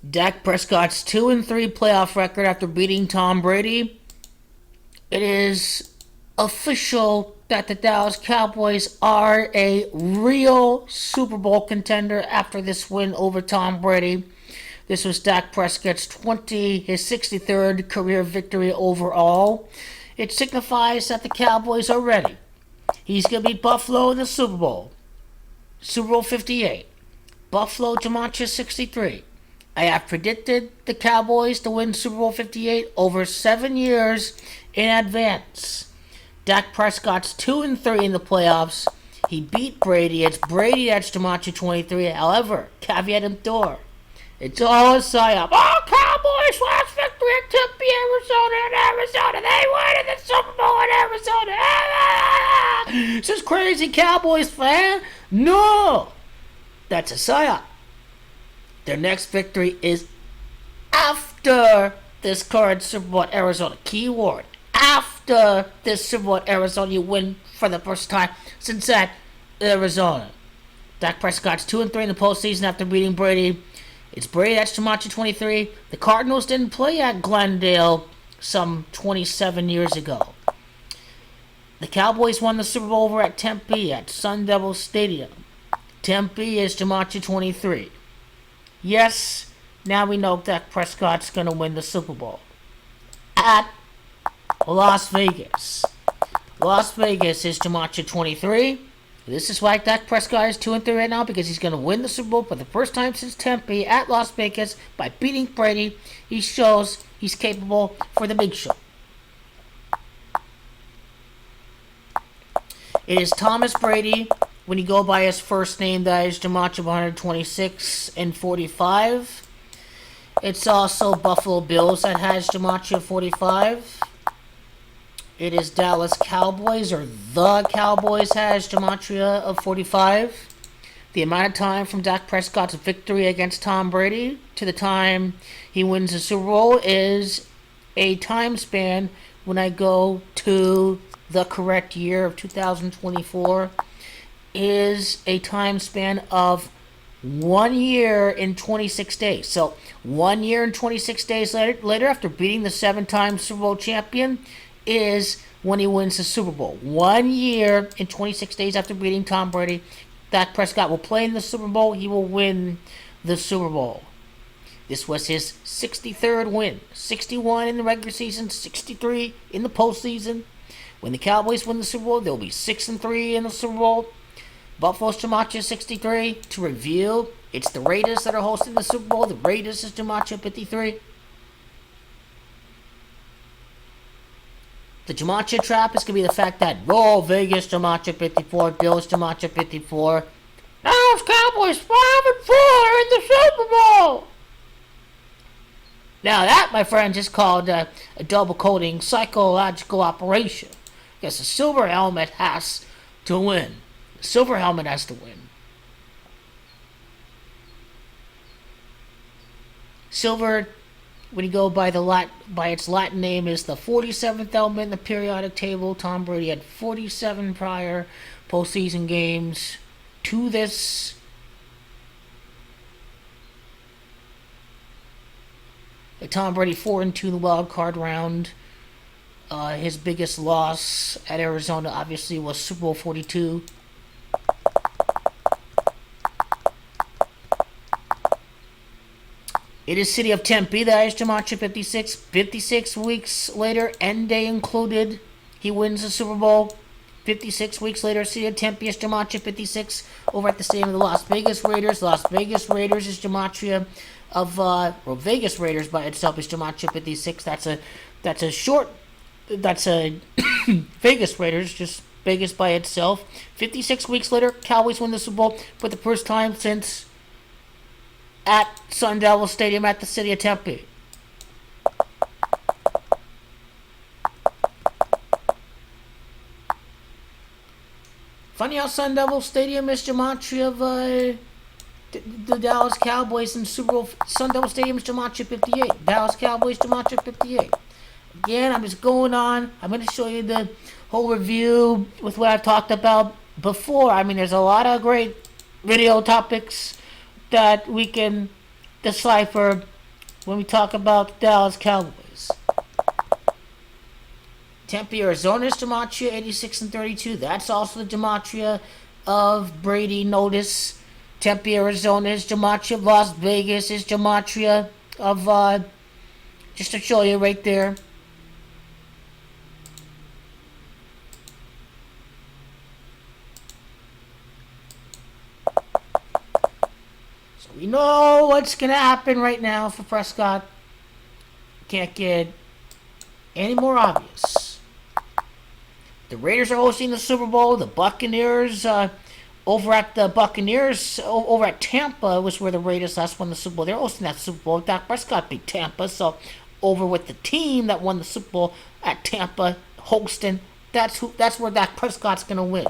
Dak Prescott's 2-3 playoff record after beating Tom Brady. It is official that the Dallas Cowboys are a real Super Bowl contender after this win over Tom Brady. This was Dak Prescott's his 63rd career victory overall. It signifies that the Cowboys are ready. He's going to beat Buffalo in the Super Bowl. Super Bowl 58. Buffalo Gematria 63. I have predicted the Cowboys to win Super Bowl 58 over 7 years in advance. Dak Prescott's 2-3 in the playoffs. He beat Brady. It's Brady that's Gematria 23. However, caveat emptor. It's all a psyop. Oh, Cowboys last victory at Tempe, Arizona. They won in the Super Bowl in Arizona. This is crazy, Cowboys fan. No, that's a psyop. Their next victory is after this current Super Bowl at Arizona. Keyword. After this Super Bowl at Arizona, you win for the first time since that Arizona. Dak Prescott's 2-3 in the postseason after beating Brady. It's Brady that's Gematria 23. The Cardinals didn't play at Glendale some 27 years ago. The Cowboys won the Super Bowl over at Tempe at Sun Devil Stadium. Tempe is Gematria 23. Yes, now we know Dak Prescott's going to win the Super Bowl. At Las Vegas. Las Vegas is Gematria 23. This is why Dak Prescott is 2-3 right now, because he's going to win the Super Bowl for the first time since Tempe at Las Vegas by beating Brady. He shows he's capable for the big show. It is Thomas Brady, when you go by his first name, that is Gematria 126 and 45. It's also Buffalo Bills that has Gematria 45. It is Dallas Cowboys, or the Cowboys, has Gematria of 45. The amount of time from Dak Prescott's victory against Tom Brady to the time he wins the Super Bowl is a time span, when I go to the correct year of 2024, is a time span of 1 year and 26 days. So 1 year and 26 days later after beating the 7-time Super Bowl champion, is when he wins the Super Bowl. 1 year and 26 days after beating Tom Brady, Dak Prescott will play in the Super Bowl. He will win the Super Bowl. This was his 63rd win. 61 in the regular season, 63 in the postseason. When the Cowboys win the Super Bowl, they'll be 6-3 in the Super Bowl. Buffalo's Gematria 63. To review, it's the Raiders that are hosting the Super Bowl. The Raiders is Gematria 53. The Gematria trap is going to be the fact that Vegas Gematria 54, Bills Gematria 54. Dallas Cowboys 5-4 in the Super Bowl. Now that, my friends, is called a double coding psychological operation. Because the silver helmet has to win. The silver helmet has to win. Silver, when you go by its Latin name, is the 47th element in the periodic table. Tom Brady had 47 prior postseason games to this. Tom Brady 4-2 in the wild card round. His biggest loss at Arizona, obviously, was Super Bowl 42. It is City of Tempe that is Gematria 56. 56 weeks later, end day included, he wins the Super Bowl. 56 weeks later, City of Tempe is Gematria 56 over at the stadium of the Las Vegas Raiders. Las Vegas Raiders is Gematria of, Vegas Raiders by itself is Gematria 56. That's a Vegas Raiders, just Vegas by itself. 56 weeks later, Cowboys win the Super Bowl for the first time since at Sun Devil Stadium at the City of Tempe. Funny how Sun Devil Stadium is Gematria of the Dallas Cowboys in Super Bowl. Sun Devil Stadium is Gematria 58. Dallas Cowboys Gematria 58. Again, I'm just going on. I'm going to show you the whole review with what I've talked about before. I mean, there's a lot of great video topics that we can decipher when we talk about the Dallas Cowboys. Tempe, Arizona's gematria, 86 and 32. That's also the gematria of Brady. Notice Tempe, Arizona's gematria of Las Vegas is gematria of, just to show you right there. So we know what's going to happen right now for Prescott. Can't get any more obvious. The Raiders are hosting the Super Bowl. The Buccaneers, over at Tampa, was where the Raiders last won the Super Bowl. They're hosting that Super Bowl. Dak Prescott beat Tampa, so over with the team that won the Super Bowl at Tampa, hosting. That's where Dak Prescott's gonna win.